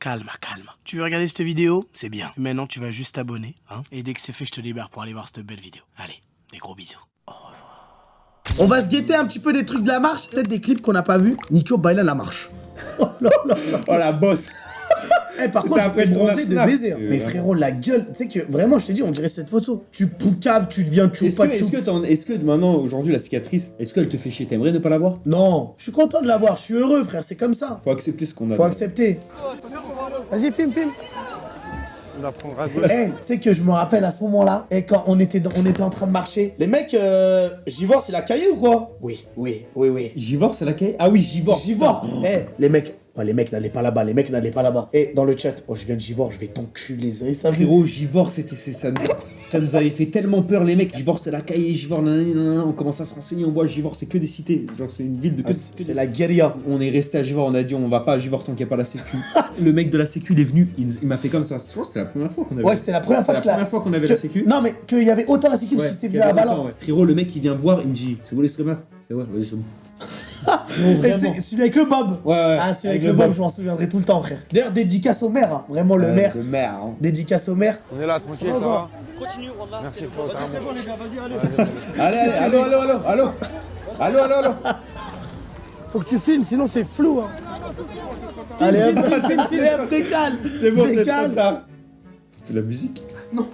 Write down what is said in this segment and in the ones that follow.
calme. Tu veux regarder cette vidéo? C'est bien. Maintenant, tu vas juste t'abonner, hein. Et dès que c'est fait, je te libère pour aller voir cette belle vidéo. Allez, des gros bisous. Au revoir. On va se guetter un petit peu des trucs de la marche. Peut-être des clips qu'on n'a pas vus. Nico baila la marche. Oh la bosse. Eh, par contre, j'étais bronzé de baiser. Hein. Mais frérot, la gueule, tu sais que vraiment, je t'ai dit, on dirait cette photo. Tu poucaves, tu deviens choupa. Est-ce que maintenant, aujourd'hui, la cicatrice, est-ce qu'elle te fait chier? T'aimerais ne pas l'avoir? Non, je suis content de l'avoir, je suis heureux, frère, c'est comme ça. Faut accepter ce qu'on a. Faut accepter. Vas-y, filme. On va prendre à gauche. Eh, tu sais que je me rappelle à ce moment-là, et quand on était en train de marcher, les mecs, Givor, c'est la cahier ou quoi? Oui. Givor, c'est la cahier? Ah oui, Givor. Eh, les mecs. Oh, les mecs n'allaient pas là-bas, Et dans le chat, oh, je viens de Givor, je vais t'enculer, ça. Frérot, Givor, ça nous avait fait tellement peur, les mecs. Givor, c'est la cahier, Givor, nanana, on commence à se renseigner, on voit Givor, c'est que des cités. Genre, c'est une ville de que. C'est la guérilla. On est resté à Givor, on a dit, on va pas à Givor tant qu'il n'y a pas la sécu. Le mec de la sécu, il est venu, il m'a fait comme ça. Je crois que c'était la première fois qu'on avait. Ouais, c'était la première fois qu'on avait la sécu. Non, mais qu'il y avait autant la sécu parce que c'était venu à Valence. Frérot, le mec, il vient me voir, il me dit, c'est vous les streamers? Ouais, vas-y, c'est bon. Celui avec le Bob. Ouais. Ah, celui avec le Bob, je m'en souviendrai tout le temps, frère. D'ailleurs, dédicace au maire, hein. Vraiment le maire. Le maire, hein. Dédicace au maire. On est là, tranquille, ça va. Continue, Wallah. Merci, frérot. C'est bon, les gars, vas-y, Allez, allô. Faut que tu filmes, sinon c'est flou, hein. Allez, hop, décale. C'est bon, c'est trop tard. C'est la musique? Non.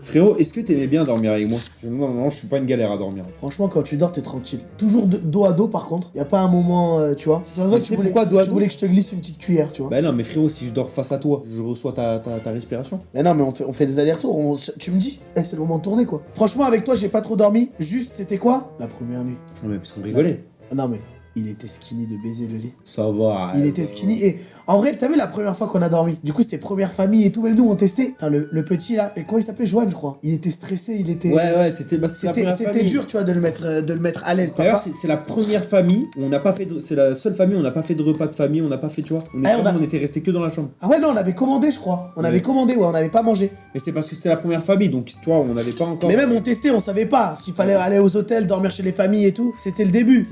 Frérot, est-ce que t'aimais bien dormir avec moi? Non, je suis pas une galère à dormir. Franchement, quand tu dors, t'es tranquille. Toujours dos à dos, par contre. Y a pas un moment, tu vois. Ça se voit que tu voulais que je te glisse une petite cuillère, tu vois. Bah non, mais frérot, si je dors face à toi, je reçois ta respiration. Mais non, mais on fait des allers-retours. Tu me dis, c'est le moment de tourner, quoi. Franchement, avec toi, j'ai pas trop dormi. Juste, c'était quoi? La première nuit. Non, mais parce qu'on rigolait. Non, mais il était skinny de baiser le lit. Ça va. Il était skinny et en vrai, t'as vu la première fois qu'on a dormi? Du coup, c'était première famille et tout, même nous on testait. Putain, le petit là, comment il s'appelait? Joanne, je crois. Il était stressé, il était. Ouais, c'était dur, tu vois, de le mettre à l'aise. D'ailleurs, c'est la première famille où on n'a pas fait c'est la seule famille où on n'a pas fait de repas de famille, on n'a pas fait, tu vois. On était resté que dans la chambre. Ah ouais, non, on avait commandé, je crois. On avait commandé, on n'avait pas mangé. Mais c'est parce que c'était la première famille, donc tu vois, on n'avait pas encore. Mais même on testait, on savait pas s'il fallait aller aux hôtels, dormir chez les familles et tout. C'était le début.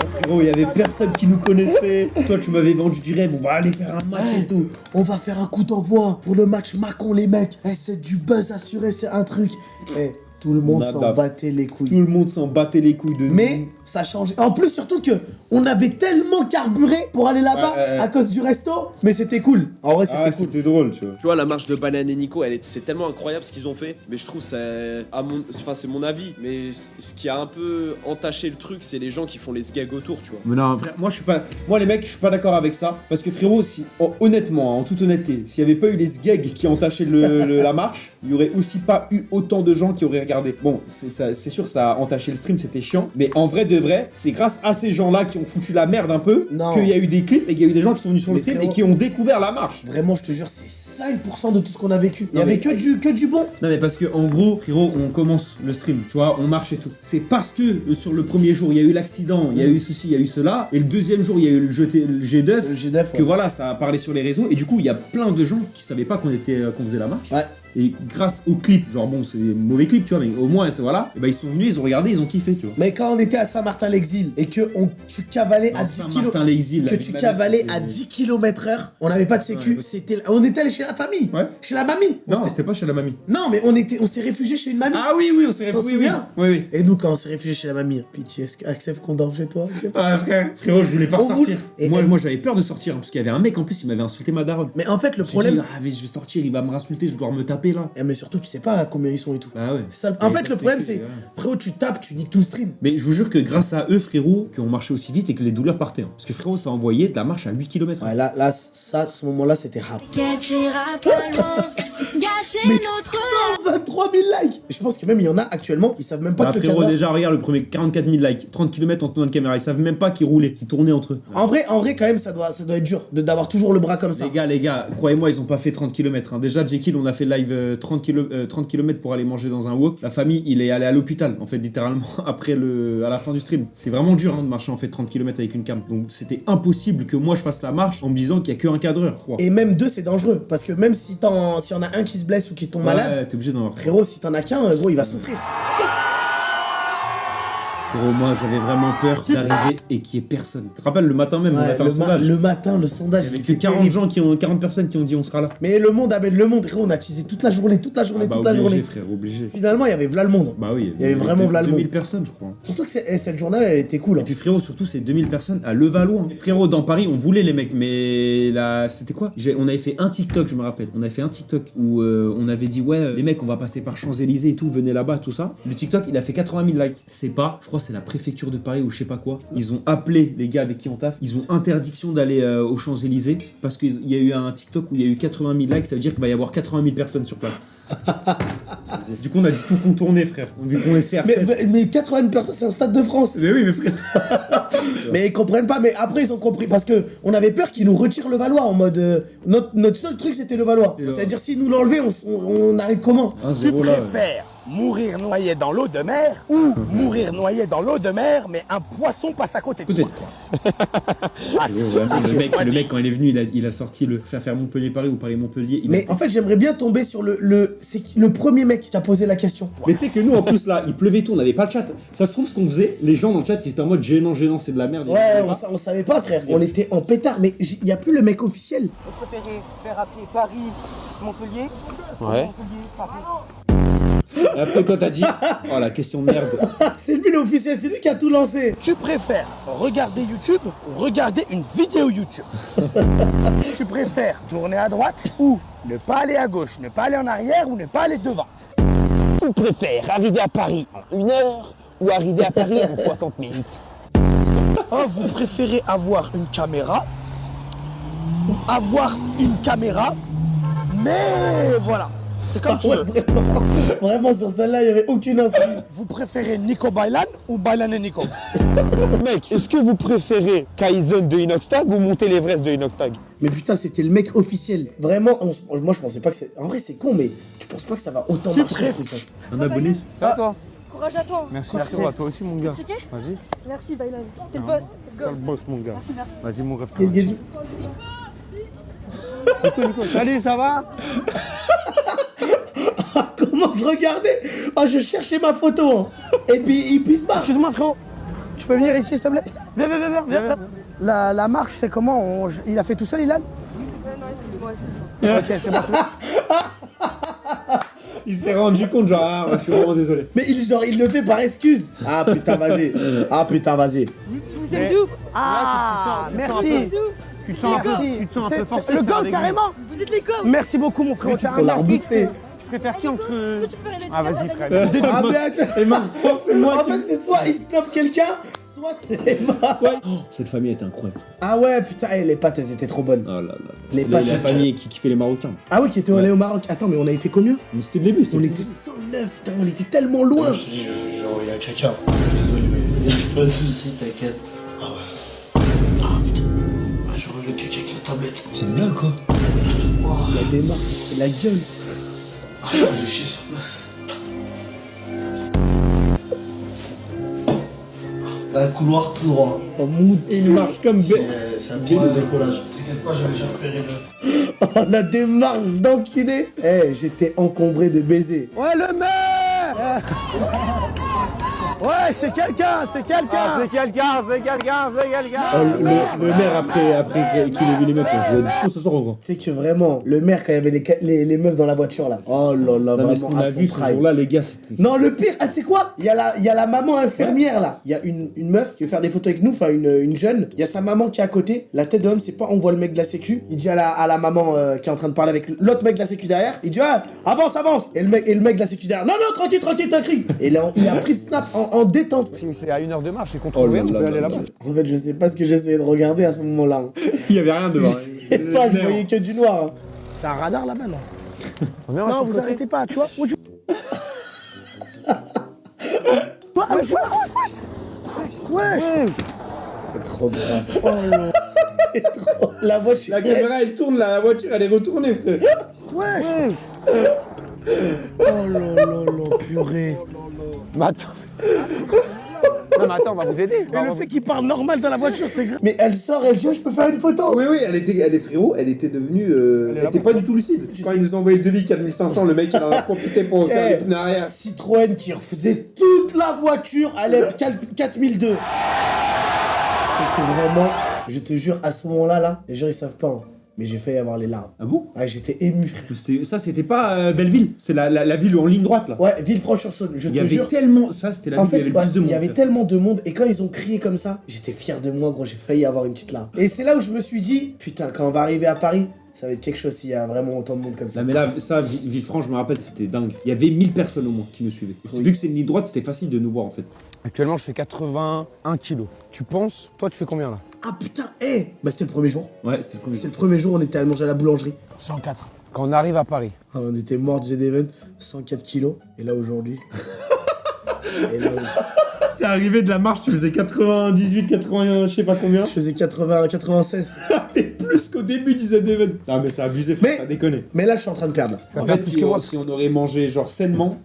Frérot, il y avait personne qui nous connaissait. Toi, tu m'avais vendu du rêve, on va aller faire un match et tout. On va faire un coup d'envoi pour le match Macon, les mecs. C'est du buzz assuré, c'est un truc. Tout le monde s'en battait les couilles. Tout le monde s'en battait les couilles de nous. Mais ça changeait. En plus, surtout que on avait tellement carburé pour aller là-bas à cause du resto. Mais c'était cool. En vrai, c'était cool. C'était drôle, tu vois. Tu vois, la marche de Banane et Nico, c'est tellement incroyable ce qu'ils ont fait. Mais je trouve c'est mon avis. Mais ce qui a un peu entaché le truc, c'est les gens qui font les gags autour, tu vois. Mais non, frère, moi les mecs, je suis pas d'accord avec ça. Parce que frérot, honnêtement, en toute honnêteté, s'il y avait pas eu les gags qui entachaient la marche, il y aurait aussi pas eu autant de gens qui auraient regardé. Bon, c'est sûr, ça a entaché le stream, c'était chiant. Mais en vrai de vrai, c'est grâce à ces gens-là qui ont foutu la merde un peu qu'il y a eu des clips et qu'il y a eu des gens qui sont venus sur le stream et qui ont découvert la marche. Vraiment, je te jure, c'est 5% de tout ce qu'on a vécu. Il y avait que du bon. Non mais parce que en gros, frérot, on commence le stream, tu vois, on marche et tout. C'est parce que sur le premier jour, il y a eu l'accident, il y a eu ceci, il y a eu cela, et le deuxième jour, il y a eu le jet d'œuf, que voilà, ça a parlé sur les réseaux, et du coup, il y a plein de gens qui savaient pas qu'on faisait la marche. Ouais. Et grâce au clip, genre bon, c'est des mauvais clips, tu vois, mais au moins, voilà, et bah ils sont venus, ils ont regardé, ils ont kiffé, tu vois. Mais quand on était à Saint-Martin-l'Exil et que tu cavalais à 10 km, que tu cavalais à 10 km/h, on n'avait pas de sécu, on était allé chez la famille, chez la mamie. Non, c'était pas chez la mamie. Non, mais on s'est réfugié chez une mamie. Ah oui, on s'est réfugié. Oui. Et nous, quand on s'est réfugié chez la mamie, pitié, accepte qu'on dorme chez toi. Ah frérot, je voulais pas sortir. Moi, j'avais peur de sortir, parce qu'il y avait un mec en plus, il m'avait insulté ma daronne. Mais en fait, le problème. Je vais sortir, il va me insulter, je dois me taper là. Mais surtout, tu sais pas combien ils sont et tout. Bah ouais. En fait, le problème, c'est, frérot, tu tapes, tu niques tout le stream. Mais je vous jure que grâce à eux, frérot, qu'on marchait aussi vite et que les douleurs partaient. Hein. Parce que frérot, ça envoyait de la marche à 8 km. Ouais, là, ce moment-là, c'était rap. Gâcher notre 123 000 likes. Et je pense que même il y en a actuellement, ils savent même pas que le frérot, cadavre... déjà, regarde le premier 44 000 likes, 30 km en tournant de caméra, ils savent même pas qu'ils roulaient, qu'ils tournaient entre eux. En vrai, quand même, ça doit être dur d'avoir toujours le bras comme ça. Les gars, croyez-moi, ils ont pas fait 30 km. Hein. Déjà, Jekyll, on a fait live 30 km pour aller manger dans un wok. La famille, il est allé à l'hôpital, en fait, littéralement, à la fin du stream. C'est vraiment dur de marcher en fait 30 km avec une cam. Donc c'était impossible que moi je fasse la marche en me disant qu'il y a qu'un cadreur. Et même deux, c'est dangereux. Parce que même si y en a un qui se blesse ou qui tombe malade, t'es obligé d'en avoir. Frérot, si t'en as qu'un, gros, il va souffrir. Frérot, moi j'avais vraiment peur d'arriver et qu'il y ait personne. Tu te rappelles le matin même, on a Ouais, fait un sondage. le matin, le sondage. Il y avait était que 40 terrible. gens 40 personnes qui ont dit on sera là. Mais le monde, Abel, le monde, frérot, on a teasé toute la journée, toute la journée, toute la obligé, journée. frère, obligé. Finalement, il y avait v'là le monde. Bah oui, Il y avait vraiment v'là le 2000 monde. personnes, je crois. Surtout que cette journée, elle était cool. Et puis frérot, surtout c'est 2000 personnes à Levallois. Frérot, dans Paris, on voulait les mecs, mais là, c'était quoi? On avait fait un TikTok, je me rappelle. On avait fait un TikTok où on avait dit ouais, les mecs, on va passer par Champs-Élysées et tout, venez là-bas, tout ça. Le TikTok, il a fait 80 000 likes. C'est pas, je crois, c'est la préfecture de Paris ou je sais pas quoi. Ils ont appelé les gars avec qui on taffe. Ils ont interdiction d'aller aux Champs-Élysées parce qu'il y a eu un TikTok où il y a eu 80 000 likes. Ça veut dire qu'il va y avoir 80 000 personnes sur place. Du coup, on a dû tout contourner, frère. Vu qu'on est CR7. Mais 80 000 personnes, c'est un stade de France. Mais oui, mais frère. Mais ils comprennent pas, mais après ils ont compris parce que on avait peur qu'ils nous retirent le Valois en mode notre seul truc c'était le Valois. C'est-à-dire si nous l'enlever, on arrive comment? 1-0 là. Mourir noyé dans l'eau de mer ou mourir noyé dans l'eau de mer mais un poisson passe à côté de toi. Le mec quand il est venu il a sorti le faire Montpellier-Paris ou Paris-Montpellier. Mais en fait j'aimerais bien tomber sur c'est le premier mec qui t'a posé la question. Mais tu sais que nous en plus là il pleuvait tout, on n'avait pas le chat. Ça se trouve ce qu'on faisait, les gens dans le chat ils étaient en mode gênant c'est de la merde. Ouais on savait pas frère, on était en pétard mais il y a plus le mec officiel. Vous préférez faire à pied Paris-Montpellier? Ouais. Et après toi t'as dit oh la question de merde. C'est lui l'officiel, c'est lui qui a tout lancé. Tu préfères regarder YouTube ou regarder une vidéo YouTube? Tu préfères tourner à droite ou ne pas aller à gauche, ne pas aller en arrière ou ne pas aller devant? Tu préfères arriver à Paris en 1 heure ou arriver à Paris en 60 minutes? Oh, vous préférez avoir une caméra ou avoir une caméra, mais voilà, c'est comme tu Ouais, veux. vraiment sur celle-là il y avait aucune info. Vous préférez Nico Bailan ou Bailan et Nico? Mec, est-ce que vous préférez Kaizen de Inoxtag ou monter l'Everest de Inoxtag? Mais putain c'était le mec officiel. Vraiment, moi je pensais pas que c'est... En vrai c'est con mais tu penses pas que ça va autant marcher le truc, hein. Un abonné. Ça va toi? Courage à toi. Merci frérot, à toi aussi mon gars. Checké? Vas-y, Merci Bailan. T'es le boss. t'es le boss mon gars. Merci, merci. Vas-y mon rêve. Il y a du- Salut, ça va? Comment je regardais? Oh, je cherchais ma photo. Hein. Et puis il se marre. Excuse-moi frérot, tu peux venir ici s'il te plaît? Viens. La marche c'est comment? Il a fait tout seul Ilan? Non, excuse-moi. Ok, c'est bon. Il s'est rendu compte genre ah, je suis vraiment désolé. Mais il le fait par excuse. Ah putain vas-y. Vous êtes d'où? Ah, merci. Tu te sens un peu forcé. Le de faire gang avec carrément. Vous êtes les gars. Merci beaucoup mon frérot. On l'a reboosté. lui. Tu préfères qui entre... Tu peux aller Ah vas-y frère. Ah mais attends. Et maintenant c'est moi En fait c'est soit il snob quelqu'un, soit c'est moi. Cette famille était incroyable. Ah ouais putain, les pâtes elles étaient trop bonnes. Oh là là. Les C'est pâtes- la famille qui fait les Marocains. Ah oui qui était allé au Maroc. Attends mais on avait fait combien? Mais c'était le début, On était 109, putain, on était tellement loin. Genre, il y a quelqu'un. Désolé, mais. Pas de soucis, t'inquiète. Ah ouais. Ah putain. Ah, je reviens quelqu'un avec la tablette. C'est une blague quoi. La démarche, c'est la gueule. Ah, j'ai chié sur place. Un couloir tout droit. En mood. Il marche comme C'est un pied de décollage. T'inquiète pas, j'avais déjà repéré le. Oh, la démarche d'enculé. Eh, j'étais encombré de baisers. Ouais le maire. Ouais c'est quelqu'un. C'est quelqu'un. Oh, le maire après qu'il ait vu les meufs, là, je le dispo ce soir ou quoi. C'est que vraiment, le maire, quand il y avait les meufs dans la voiture là. Oh là là, Non mais ce vraiment qu'on à a son vu ce prime. jour-là les gars c'était... Non, le pire, ah, c'est quoi? Il y a la maman infirmière là. Il y a une meuf qui veut faire des photos avec nous, enfin une jeune. Il y a sa maman qui est à côté. La tête d'homme, c'est pas on voit le mec de la sécu. Il dit à la maman qui est en train de parler avec l'autre mec de la sécu derrière. Il dit ah, avance. Et le mec de la sécu derrière. Non, tranquille, t'inquiète. Et là, il a pris le snap en détente. Si c'est à 1 heure de marche et qu'on Oh trouve là rien, on là peut là aller là. là-bas. En fait, je sais pas ce que j'essayais de regarder à ce moment-là. Il y avait rien devant. Je sais pas, je voyais que du noir. hein. C'est un radar là-bas non? Viens, Non sur le vous côté. arrêtez pas, tu vois? Où tu... Wesh. C'est trop grave. Oh là. C'est trop. La voiture. La caméra elle tourne là, la voiture elle est retournée frère. Wesh. Oh là là là, purée. Mais attends. Non, mais attends, on va vous aider. Et le fait qu'il parle normal dans la voiture, c'est grave. Mais elle sort, elle dit, oh, je peux faire une photo. Oui, oui, elle était frérot, elle était devenue. Elle était pas du tout lucide. Quand ils nous ont envoyé le devis 4500, le mec il en a profité pour faire les pneus arrière. Citroën qui refaisait toute la voiture à l'EP 4002. C'est que vraiment, je te jure, à ce moment-là, là, les gens ils savent pas, hein, mais j'ai failli avoir les larmes. Ah bon? Ouais, j'étais ému, frère. Ça, c'était pas Belleville, c'est la ville en ligne droite là. Ouais, Villefranche-sur-Saône, je Il te y avait jure. tellement. Ça, c'était la En ville où il y fait, avait le plus de monde. il y avait frère. tellement de monde, et quand ils ont crié comme ça, j'étais fier de moi, gros, j'ai failli avoir une petite larme. Et c'est là où je me suis dit, putain, quand on va arriver à Paris, ça va être quelque chose s'il y a vraiment autant de monde comme ça. Non mais là, ça, Villefranche, je me rappelle, c'était dingue. Il y avait 1000 personnes au moins qui nous suivaient. Oui. Vu que c'est une ligne droite, c'était facile de nous voir en fait. Actuellement, je fais 81 kilos. Tu penses, toi, tu fais combien là? Ah putain, bah c'était le premier jour. Ouais, c'était le premier. C'est le premier jour, on était allé manger à la boulangerie. 104. Quand on arrive à Paris, Ah, on était mort du Zedeven, 104 kilos. Et là aujourd'hui. Et là, T'es arrivé de la marche, tu faisais 98, 81, je sais pas combien. je faisais 80, 96. T'es plus qu'au début du Z-Event. Non mais c'est abusé, frère, Mais- ça déconne. Mais là, je suis en train de perdre. Là. En fait, si on aurait mangé genre sainement,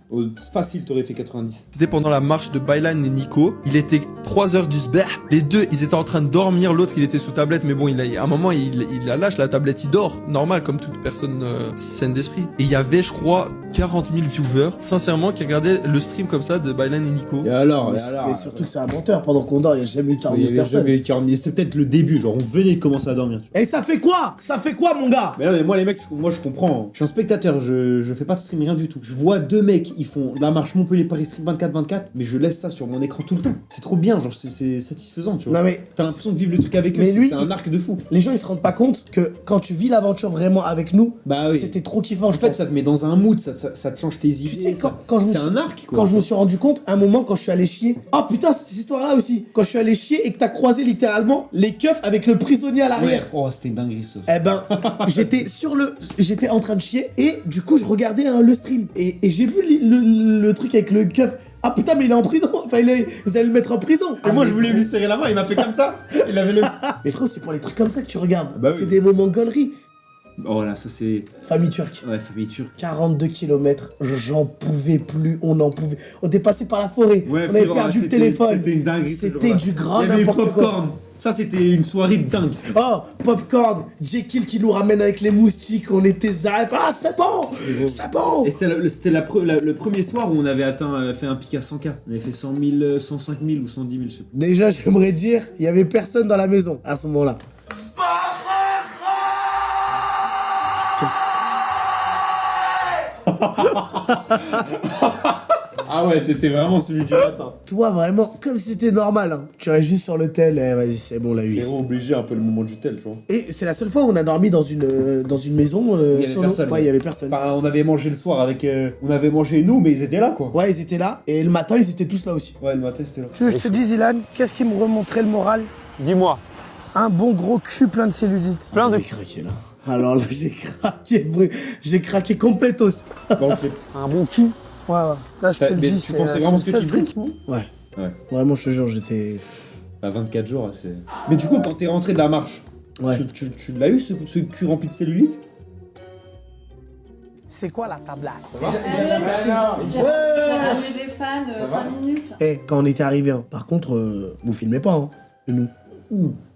facile, t'aurais fait 90. C'était pendant la marche de Baylan et Nico. Il était 3 heures du sbeh. Les deux, ils étaient en train de dormir. L'autre, il était sous tablette. Mais bon, à un moment, il la lâche, la tablette, il dort. Normal, comme toute personne saine d'esprit. Et il y avait, je crois, 40 000 viewers, sincèrement, qui regardaient le stream comme ça de Baylan et Nico. Et alors, Mais surtout que c'est un menteur. Pendant qu'on dort, il n'y a jamais eu 40 il y 000 avait personnes. jamais eu 40 000. C'est peut-être le début, genre on venait de commencer à dormir. Tu vois. Et ça fait quoi? Ça fait quoi, mon gars? Mais là, mais moi les mecs, moi je comprends. Je suis un spectateur, je fais pas de stream, rien du tout. Je vois deux mecs, ils font la marche Montpellier-Paris Stream 24-24, mais je laisse ça sur mon écran tout le temps. C'est trop bien, genre c'est satisfaisant, tu vois. Non mais T'as l'impression de vivre le truc avec eux, Mais lui, c'est un arc de fou. les gens ils se rendent pas compte que quand tu vis l'aventure vraiment avec nous, Bah oui. c'était trop kiffant. En je fait, pense. ça te met dans un mood, ça te change tes idées. Tu sais, ça- quand je me c'est suis- un arc, quoi. Quand je me suis rendu compte, un moment, quand je suis allé chier. Oh putain, cette histoire-là aussi. Quand je suis allé chier et que t'as croisé littéralement les keufs avec le prisonnier à Ouais, l'arrière. oh, c'était une dinguerie ça. Eh ben, j'étais en train de chier et du coup je regardais le stream et j'ai vu le truc avec le keuf. Ah putain mais il est en prison. Enfin vous allez le mettre en prison. Et moi je voulais lui serrer la main, il m'a fait comme ça. Il avait le. Mais frérot, c'est pour les trucs comme ça que tu regardes. Bah oui. C'est des moments gaulerie. Oh là, ça c'est. Famille turque. Ouais, famille turque. 42 km, j'en pouvais plus, on en pouvait. On était passé par la forêt, Ouais, on avait frérot, perdu le c'était- téléphone. C'était une dinguerie. ce C'était jour-là. du grand Il y avait n'importe quoi. popcorn. Ça c'était une soirée de dingue. Oh, popcorn, Jekyll qui nous ramène avec les moustiques, on était zaïf. Ah, c'est bon, c'est bon. Et c'était le premier soir où on avait fait un pic à 100K. On avait fait 100 000, 105 000 ou 110 000, je sais pas. Déjà, j'aimerais dire, il y avait personne dans la maison à ce moment-là. Ah ouais, c'était vraiment celui du matin. Toi, vraiment, comme si c'était normal. Hein. Tu restes juste sur le tel, vas-y, c'est bon, la 8. Frérot, obligé un peu le moment du tel, tu vois. Et c'est la seule fois où on a dormi dans une maison Il y avait solo. personne. Ouais, il y avait personne. Enfin, on avait mangé le soir avec. On avait mangé nous, mais ils étaient là quoi. Ouais, ils étaient là, et le matin, ils étaient tous là aussi. Ouais, le matin c'était là. Tu veux que je te dise, Ilan, qu'est-ce qui me remonterait le moral? dis-moi. Un bon gros cul plein de cellulite. Plein de. J'ai craqué là. Alors là, j'ai craqué completos. Dans le clip. Un bon cul. Ouais, ouais. Là, je te le Mais dis. tu pensais vraiment ce que tu disais? Ouais. Ouais. Vraiment, je te jure, j'étais. À 24 jours, c'est. Mais du coup, quand t'es rentré de la marche, Ouais. tu l'as eu ce cul rempli de cellulite? C'est quoi la tablade? J'ai ramené des fans 5 minutes. Eh, quand on était arrivé, hein, par contre, vous filmez pas, hein. Et nous.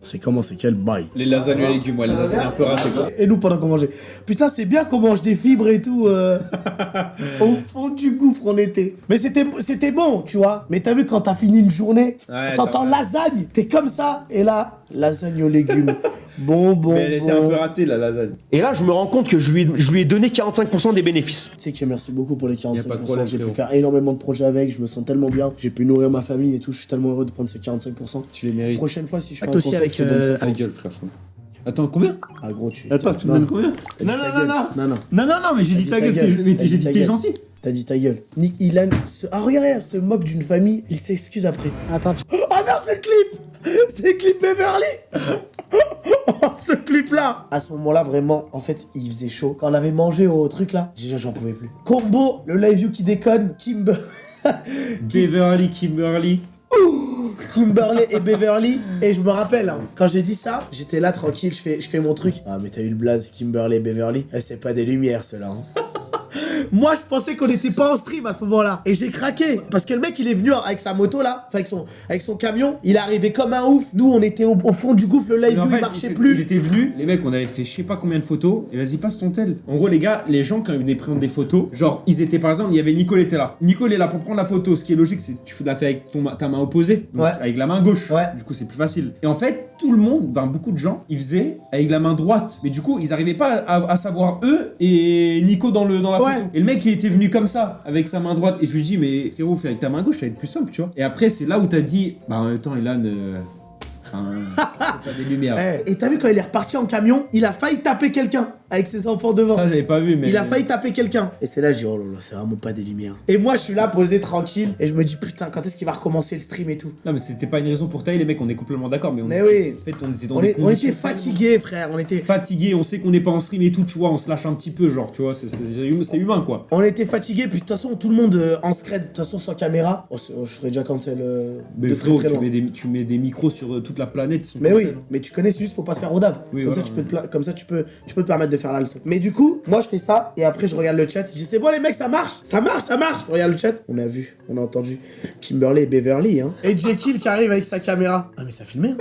C'est comment, c'est quel bail. Les lasagnes et légumes, ouais, les lasagnes un peu ratées quoi. Et nous, pendant qu'on mangeait. Putain, c'est bien qu'on mange des fibres et tout. Au fond du gouffre, on était. Mais c'était bon, tu vois. Mais t'as vu, quand t'as fini une journée, Ouais, t'entends t'as- lasagne, t'es comme ça. Et là, lasagne aux légumes. Bon. Mais elle était un peu ratée la lasagne. Et là, je me rends compte que je lui ai donné 45% des bénéfices. Tu sais que merci beaucoup pour les 45%. Y a pas de problème, J'ai pu frérot. faire énormément de projets avec, je me sens tellement bien. J'ai pu nourrir ma famille et tout, je suis tellement heureux de prendre ces 45%. Tu les mérites. Prochaine fois, si je fais un Acte aussi concert, avec, je te donne ça. Ta gueule, frère. Attends, combien? Ah gros, tu... Attends, tu me Non. donnes combien? T'as dit ta gueule. Non. Non, mais j'ai dit ta gueule, T'as j'ai dit dit ta t'es gueule. gentil. T'as dit ta gueule. Nick Ilan, ah regarde, se moque d'une famille, il s'excuse après. Attends, Ah non, c'est le clip. C'est le clip Beverly. Oh, ce clip là. À ce moment-là, vraiment, en fait, il faisait chaud. Quand on avait mangé au truc là, déjà j'en pouvais plus. Combo, le live view qui déconne, Beverly, Kimberly. Kimberly et Beverly. Et je me rappelle, hein, quand j'ai dit ça, j'étais là tranquille, je fais mon truc. Ah mais t'as eu le blaze Kimberly et Beverly. Eh, c'est pas des lumières ceux-là. Hein. Moi, je pensais qu'on était pas en stream à ce moment-là. Et j'ai craqué. Parce que le mec, il est venu avec sa moto là, enfin avec son camion. Il est arrivé comme un ouf. Nous, on était au fond du gouffre. Le live Mais en view, fait, il marchait il plus. était venu, les mecs, on avait fait je sais pas combien de photos. Et vas-y, passe ton tel. En gros, les gars, les gens, quand ils venaient prendre des photos, genre, ils étaient par exemple, il y avait Nicole était là. Nicole est là pour prendre la photo. Ce qui est logique, c'est que tu la fais avec ta main opposée. Donc, Ouais. avec la main gauche. Ouais. Du coup, c'est plus facile. Et en fait, tout le monde, beaucoup de gens, ils faisaient avec la main droite. Mais du coup, ils arrivaient pas à savoir eux et Nico dans la Ouais. photo. Et le mec, il était venu comme ça, avec sa main droite. Et je lui dis, mais frérot, fais avec ta main gauche, ça va être plus simple, tu vois. Et après, c'est là où t'as dit, bah en même temps, Elan. C'est pas des lumières. Et t'as vu quand il est reparti en camion, il a failli taper quelqu'un avec ses enfants devant. Ça, j'avais pas vu, mais. Il a failli taper quelqu'un. Et c'est là, je dis, oh là là, c'est vraiment pas des lumières. Et moi, je suis là, posé tranquille. Et je me dis, putain, quand est-ce qu'il va recommencer le stream et tout? Non, mais c'était pas une raison pour tailler, les mecs, on est complètement d'accord. Mais oui. En fait, on était dans On des était conditions fatigués, frère. On était fatigués, on sait qu'on n'est pas en stream et tout, tu vois, on se lâche un petit peu, genre, tu vois, c'est humain, quoi. On était fatigués, puis de toute façon, tout le monde en scred, de toute façon, sans caméra. Oh, je serais déjà cancel Mais de frérot, très loin. tu mets des micros sur toute la planète. ils sont Mais comme oui, ça, non mais tu connais, c'est juste faut pas se faire au dave. Oui, Comme voilà, ça, comme ça, tu peux te permettre de faire la leçon. Mais du coup, moi, je fais ça, et après, je regarde le chat. Je dis, c'est bon, les mecs, ça marche. Ça marche. Je regarde le chat. On a vu, on a entendu Kimberly et Beverly, hein. Et Jekyll qui arrive avec sa caméra. Ah, mais ça filmait, hein.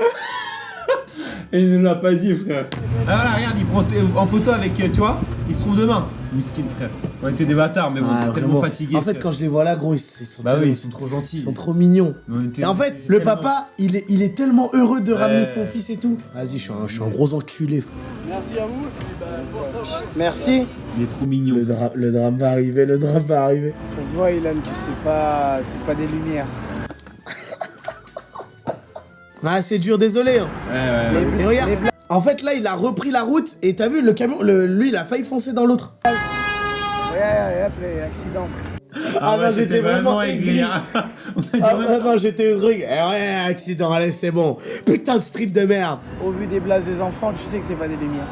Et il ne l'a pas dit, frère. Ah voilà, regarde, il prend en photo avec, tu vois, il se trompe de main. Miskin, frère. On était des bâtards, mais on Ah, était tellement vraiment. fatigués. En fait, frère. quand je les vois là, gros, ils sont Bah tellement- oui, ils sont trop gentils. Ils sont trop mignons. Mais on était- Et en fait, on était le tellement- papa, il est tellement heureux de ramener son fils et tout. Vas-y, je suis un gros enculé, frère. Merci à vous. Merci. Il est trop mignon. Le drame va arriver, Ça se voit, Ilan, que c'est pas des lumières. Ah, c'est dur, désolé. Hein. Ouais. Mais regarde, en fait, là, il a repris la route et t'as vu, le camion, lui, il a failli foncer dans l'autre. Ouais, accident. Ah, non, j'étais vraiment aigri. hein. On a dit Ah, en même temps. non, j'étais truc. Ouais, accident, allez, c'est bon. Putain de strip de merde. Au vu des blases des enfants, tu sais que c'est pas des lumières.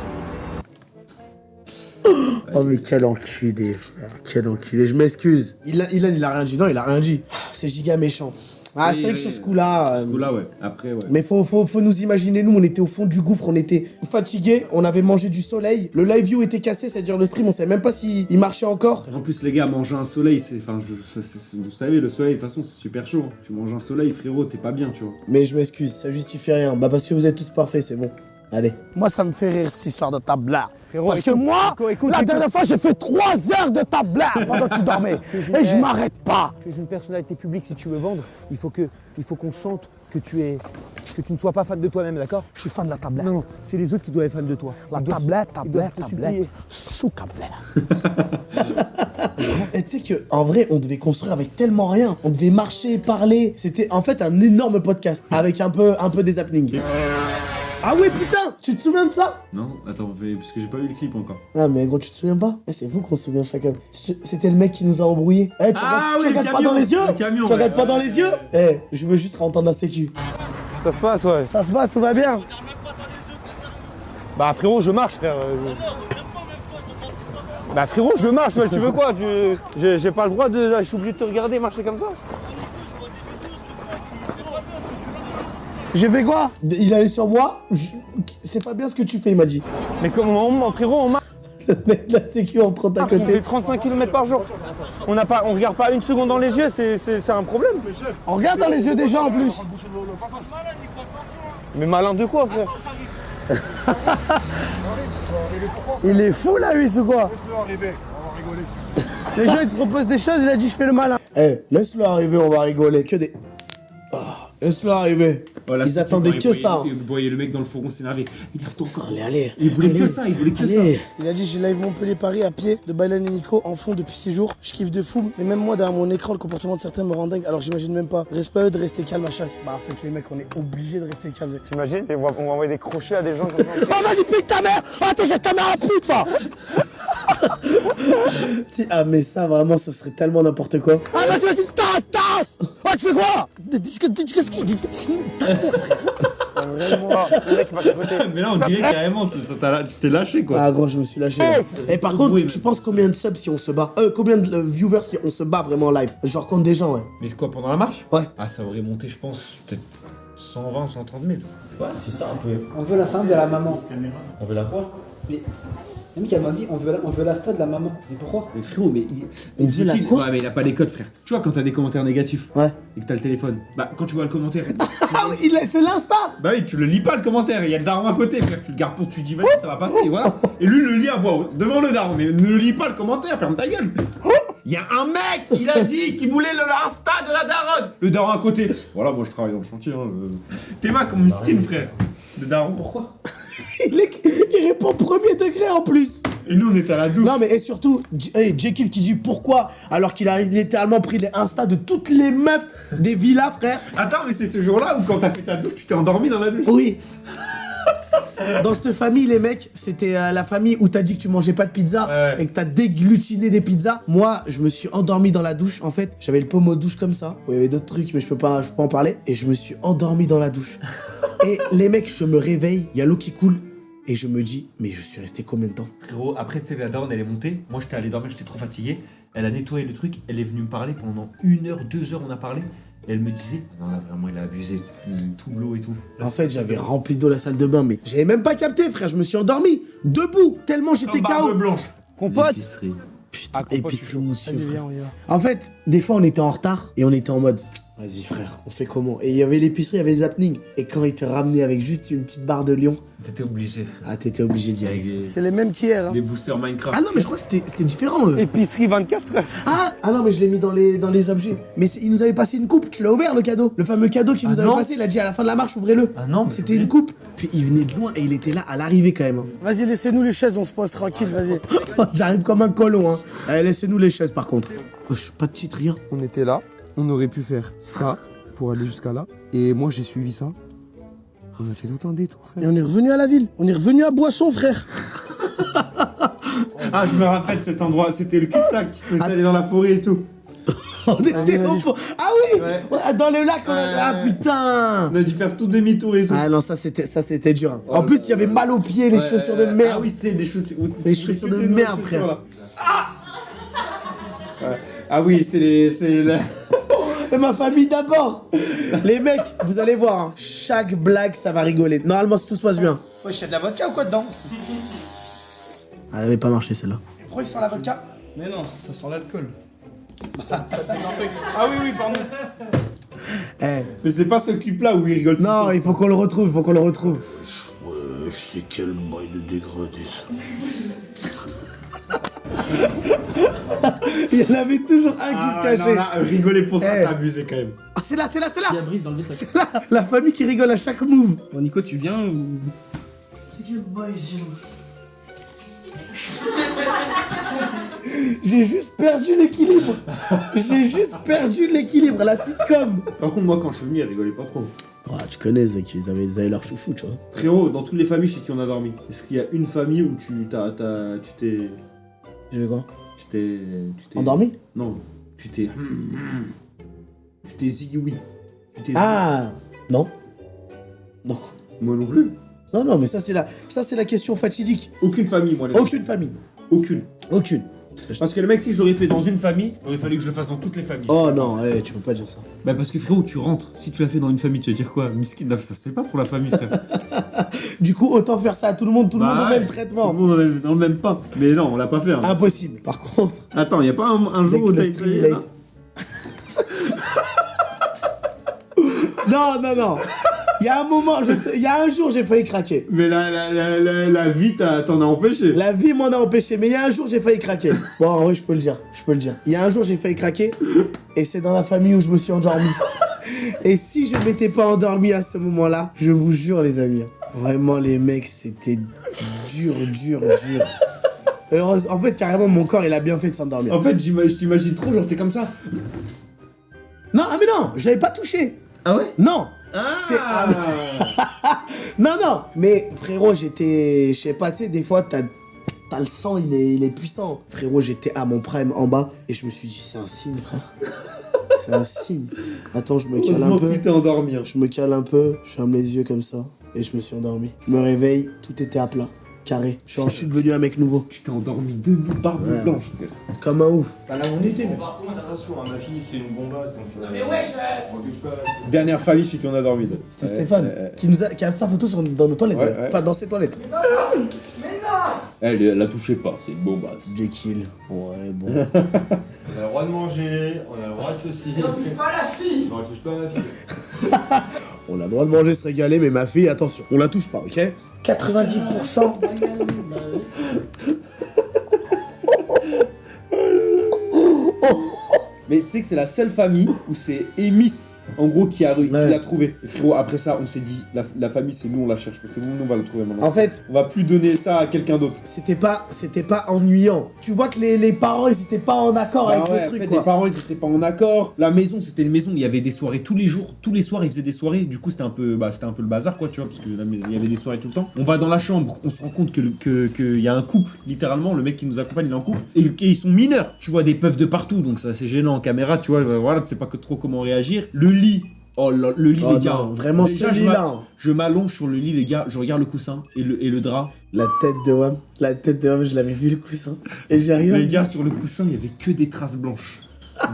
Oh, mais quel enculé, frère. Quel enculé, je m'excuse. Il a rien dit. Non, il a rien dit. C'est giga méchant. Ah, Oui, c'est vrai que oui, sur ce coup-là. Ce coup-là, ouais. Après, ouais. Mais faut nous imaginer, nous on était au fond du gouffre, on était fatigués, on avait mangé du soleil, le live view était cassé, c'est-à-dire le stream, on savait même pas s'il marchait encore. En plus, les gars, manger un soleil, c'est. Enfin, vous savez, le soleil, de toute façon, c'est super chaud. hein. Tu manges un soleil, frérot, t'es pas bien, tu vois. Mais je m'excuse, ça justifie rien. Bah parce que vous êtes tous parfaits, c'est bon. Allez. Moi, ça me fait rire cette histoire de ta blague. Frérot, Parce que écoute, moi, écoute, la dernière fois, j'ai fait 3 heures de ta blague pendant que tu dormais. Et je m'arrête pas. Tu es une personnalité publique, si tu veux vendre, il faut qu'on sente que tu ne sois pas fan de toi-même, d'accord? Je suis fan de la tablette. Non, c'est les autres qui doivent être fans de toi. La Ils doivent- tablette, ils doivent te tablette. supplier. Sous tablette. Et tu sais que en vrai, on devait construire avec tellement rien. On devait marcher, parler. C'était en fait un énorme podcast avec un peu des happenings. Ah ouais putain, tu te souviens de ça? Non, attends, parce que j'ai pas vu le clip encore. Ah mais gros, tu te souviens pas? C'est vous qu'on se souvient chacun. C'était le mec qui nous a embrouillés. Tu regardes pas dans les yeux? Tu regardes pas dans les yeux? Je veux juste entendre la sécu. Ça se passe, ouais. Ça se passe, tout va bien. Bah frérot, je marche, frère. Bah frérot, je marche, ouais, tu veux quoi? J'ai pas le droit de... Je suis obligé de te regarder marcher comme ça. J'ai fait quoi? Il allait sur moi. C'est pas bien ce que tu fais, il m'a dit. Mais comment, frérot, on marche, Le mec de la sécu en prend à on fait côté. 35 km par jour. On regarde pas une seconde dans les yeux, c'est un problème. On regarde dans les yeux des gens en plus. Mais malin de quoi, frère? Il est fou là, lui, c'est quoi? Les gens ils te proposent des choses, il a dit je fais le malin. Laisse-le arriver, on va rigoler. Que des. Laisse-le arriver. Voilà, Ils attendaient que ça. Vous voyez le mec dans le fourgon s'énerver. Énerve-toi encore. Allez. Il voulait que ça, Il a dit j'ai live Montpellier-Paris à pied de Bailan et Nico en fond depuis 6 jours. Je kiffe de fou. Mais même moi derrière mon écran, le comportement de certains me rend dingue. Alors j'imagine même pas. Respect à eux de rester calme à chaque. Bah en fait les mecs on est obligés de rester calme. T'imagines? On va envoyer des crochets à des gens comme ça. Oh vas-y pique ta mère! Ah t'inquiète ta mère à pute va! Ah mais ça vraiment ça serait tellement n'importe quoi. Ah vas-y tasse! Ah tu fais quoi? Qu'est-ce qu'il dit? Vraiment, le mec passe à côté. Mais là, on dirait carrément, tu t'es lâché, quoi. Ah gros je me suis lâché là. Et par contre tu penses combien de subs si on se bat? Combien de viewers si on se bat vraiment en live? Genre contre des gens ouais. Mais quoi, pendant la marche? Ouais. Ah, ça aurait monté, je pense, peut-être 120, 130 000. Ouais, c'est ça un peu. On veut la fin de la maman. On veut la quoi? La mec, elle m'a dit, on veut l'insta de la maman. Mais pourquoi? Mais frérot, mais On veut la quoi? Ouais, mais il a pas les codes, frère. Tu vois, quand t'as des commentaires négatifs Ouais. et que t'as le téléphone, bah quand tu vois le commentaire. Ah oui, c'est l'insta. Bah oui, tu le lis pas le commentaire, il y a le daron à côté, frère. Tu le gardes pour, tu dis, vas-y, ça va passer, et voilà. Et lui le lit à voix haute, devant le daron, mais ne lit pas le commentaire, ferme ta gueule. Il y a un mec, il a dit qu'il voulait l'insta de la daronne. Le daron à côté. Voilà, moi je travaille dans le chantier. Hein, T'es ma comme miskin, frère. Le daron. Pourquoi? Il répond premier degré en plus. Et nous, on était à la douche. Non mais et surtout, Jekyll qui dit pourquoi alors qu'il a littéralement pris les Insta de toutes les meufs des villas, frère. Attends, mais c'est ce jour-là où quand t'as fait ta douche, tu t'es endormi dans la douche. Oui. Dans cette famille, les mecs, c'était la famille où t'as dit que tu mangeais pas de pizza et que t'as déglutiné des pizzas. Moi, je me suis endormi dans la douche. En fait, j'avais le pommeau de douche comme ça. Il y avait d'autres trucs, mais je peux pas en parler. Et je me suis endormi dans la douche. Et les mecs, je me réveille, il y a l'eau qui coule. Et je me dis, mais je suis resté combien de temps? Frérot, après, tu sais, la daronne, elle est montée. Moi, j'étais allé dormir, j'étais trop fatigué. Elle a nettoyé le truc. Elle est venue me parler pendant 1 heure, 2 heures, on a parlé. Et elle me disait, ah non, là, vraiment, il a abusé tout l'eau et tout. Là, En fait, j'avais rempli d'eau la salle de bain, mais j'avais même pas capté, frère. Je me suis endormi, debout, tellement j'étais KO. blanche. Compote. l'épicerie. Putain, épicerie moussue, Vas-y, frère. viens, on y va. En fait, des fois, on était en retard et on était en mode, vas-y, frère, on fait comment? Et il y avait l'épicerie, il y avait les happenings. Et quand il te ramenait avec juste une petite barre de lion, T'étais obligé. ah, t'étais obligé d'y aller. Avec C'est les mêmes qu'hier. Hein. les boosters Minecraft. Ah non, mais je crois que c'était différent, eux. Épicerie 24 heures. Ah non, mais je l'ai mis dans les objets. Mais il nous avait passé une coupe, tu l'as ouvert le cadeau. Le fameux cadeau qu'il nous avait non. passé, il a dit à la fin de la marche, ouvrez-le. Ah non, mais C'était une coupe. Puis il venait de loin et il était là à l'arrivée quand même. Hein. Vas-y, laissez-nous les chaises, on se pose tranquille, vas-y. J'arrive comme un colon, hein. Allez, laissez-nous les chaises par contre. Pas de titre, rien. On était là, on aurait pu faire ça pour aller jusqu'à là. Et moi, j'ai suivi ça. On a fait tout un détour, frère. Et on est revenu à la ville. On est revenu à Boisson, frère. Ah, je me rappelle de cet endroit, c'était le cul-de-sac. On est allé dans la forêt et tout. On était vas-y. au fond. Ah oui Ouais. Dans le lac, on a... Ah putain. On a dû faire tout demi-tour et tout. Ah non, ça c'était dur. Hein. En plus, il y avait mal aux pieds, les chaussures de merde. Ah oui, c'est des chaussures. Les chaussures de merde, frère. Ah oui, c'est la... Et ma famille d'abord. Les mecs, vous allez voir, hein, chaque blague, ça va rigoler. Normalement, si tout se passe bien. Ouais, il y a de la vodka ou quoi dedans? Ah, elle avait pas marché celle-là. Pourquoi il sent la vodka? Mais non, ça sent l'alcool. Ah oui, oui, pardon. Eh, Mais c'est pas ce clip-là où il rigole tout le non, temps. il faut qu'on le retrouve, il faut qu'on le retrouve. Ouais, je sais quel bail de dégradé ça. Il y en avait toujours un qui se Ah, cachait. non, là, rigoler pour ça, Eh. c'est abusé quand même. Ah, c'est là, c'est là, c'est là. Il y a Brice dans le vaisseau. C'est là, la famille qui rigole à chaque move. Bon, Nico, tu viens ou. C'est quel bail ça? J'ai juste perdu l'équilibre. J'ai juste perdu l'équilibre, la sitcom. Par contre, moi, quand je suis venu, il rigolait pas trop. Ah, tu connais, Zach, ils avaient leur chouchou, tu vois. Frérot, dans toutes les familles chez qui on a dormi, est-ce qu'il y a une famille où tu t'es... J'ai vu quoi? Tu t'es... Endormi? Non, tu t'es... Tu t'es ziggy oui. Tu t'es... Ah, non. Non. Moi non plus. Non, non, mais ça, c'est la question fatidique. Aucune famille, moi. Les Aucune famille. Aucune. Aucune. Parce que le mec, si je l'aurais fait dans une famille, il aurait fallu que je le fasse dans toutes les familles. Oh non, tu peux pas dire ça. Bah parce que frérot, tu rentres. Si tu l'as fait dans une famille, tu vas dire quoi? Miskin, là, ça se fait pas pour la famille, frère. Du coup, autant faire ça à tout le monde au Bah même ouais, traitement. Tout le monde dans le même pain. Mais non, on l'a pas fait. Hein. Impossible. Par contre, Attends, y a pas un jour où t'as essayé là? Non, non, non. Il y a un moment, il y a un jour, j'ai failli craquer. Mais la vie t'en a empêché. La vie m'en a empêché, mais il y a un jour, j'ai failli craquer. Bon, en vrai, je peux le dire. Il y a un jour, j'ai failli craquer, et c'est dans la famille où je me suis endormi. Et si je m'étais pas endormi à ce moment-là, je vous jure, les amis, vraiment, les mecs, c'était dur. En fait, carrément, mon corps, il a bien fait de s'endormir. En fait, je t'imagine trop, genre t'es comme ça. Non, ah mais non, j'avais pas touché. Ah ouais? Non. Ah, Non, mais frérot, j'étais, je sais pas, tu sais, des fois, t'as le sang, il est puissant. Frérot, j'étais à mon prime en bas, et je me suis dit, c'est un signe, frère. C'est un signe. Attends, je me cale un heureusement peu. que tu t'es endormi. Hein. Je me cale un peu, je ferme les yeux comme ça, et je me suis endormi. Je me réveille, tout était à plat. Carré. Je suis devenu un mec nouveau. Tu t'es endormi debout, barbe blanche, frère. C'est comme un ouf. Pas là où on était, mais. Par contre, attention, ma fille, c'est une bombasse. Donc, Mais wesh Dernière famille chez qui on a dormi. C'était Stéphane qui a sa photo dans nos toilettes. Ouais. Enfin, dans ses toilettes. Elle la touchez pas, c'est une bombasse. Jekyll. Ouais, bon. On a le droit de manger, on a le droit de ceci. On touche pas la fille Non, on touche pas ma fille. On a le droit de manger, se régaler, mais ma fille, attention, on la touche pas, ok? 90%. Mais tu sais que c'est la seule famille où c'est Emis, en gros, qui l'a trouvé. Et frérot, après ça, on s'est dit, la famille, c'est nous, on la cherche. C'est nous, on va le trouver maintenant. En fait, on va plus donner ça à quelqu'un d'autre. c'était pas ennuyant. Tu vois que les parents, ils étaient pas en accord avec le truc, en fait, quoi. les parents, ils étaient pas en accord. La maison, c'était une maison, il y avait des soirées tous les jours. Tous les soirs, ils faisaient des soirées. Du coup, c'était un peu le bazar, quoi, tu vois, parce que il y avait des soirées tout le temps. On va dans la chambre, on se rend compte qu'il y a un couple, littéralement, le mec qui nous accompagne, il est en couple. Et ils sont mineurs. Tu vois des puffs de partout, donc ça, c'est gênant en caméra, tu vois, voilà, tu sais pas trop comment réagir. Le lit. Oh là, le lit, Oh les gars. non, vraiment, Déjà, ce lit-là. je m'allonge sur le lit, les gars. Je regarde le coussin et le drap. La tête de Wam, je l'avais vu le coussin. Et j'ai rien Les dit. gars, sur le coussin, il y avait que des traces blanches.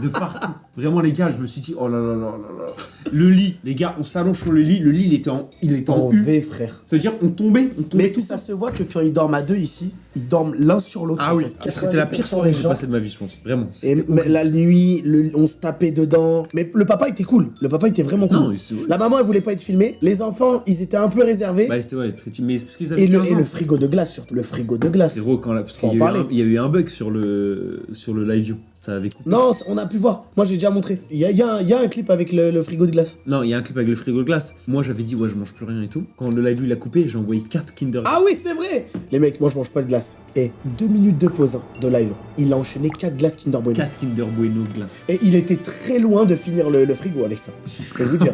De partout. Vraiment, les gars, je me suis dit, oh là là là là là. Le lit, les gars, on s'allonge sur le lit. Le lit, il était en U. V, frère. Ça veut dire, on tombait Mais tout ça se voit que quand ils dorment à deux ici, ils dorment l'un sur l'autre. Ah en oui, fait. c'était la pire soirée que j'ai 90% passée de ma vie, je pense. Vraiment. Et C'était mais la nuit, on se tapait dedans. Mais le papa était cool. Le papa était vraiment cool. Non, c'est- La maman, elle voulait pas être filmée. Les enfants, ils étaient un peu réservés. Bah, c'était ouais, très timide. Mais c'est parce qu'ils avaient et 15 ans. le frigo de glace, surtout. Le frigo de glace. Gros, parce Faut en qu'il parler. y a eu un bug sur le live view. Ça avait coupé. Non, on a pu voir. Moi, j'ai déjà montré. Il y a un clip avec le frigo de glace. Non, il y a un clip avec le frigo de glace. Moi, j'avais dit, ouais, je mange plus rien et tout. Quand le live view il a coupé, j'ai envoyé 4 Kinder. Ah oui, c'est vrai. Les mecs, moi, je mange pas de glace. Et 2 minutes de pause de live. Il a enchaîné 4 glaces Kinder Bueno. 4 Kinder Bueno glace. Et il était très loin de finir le frigo avec ça. Je peux vous dire.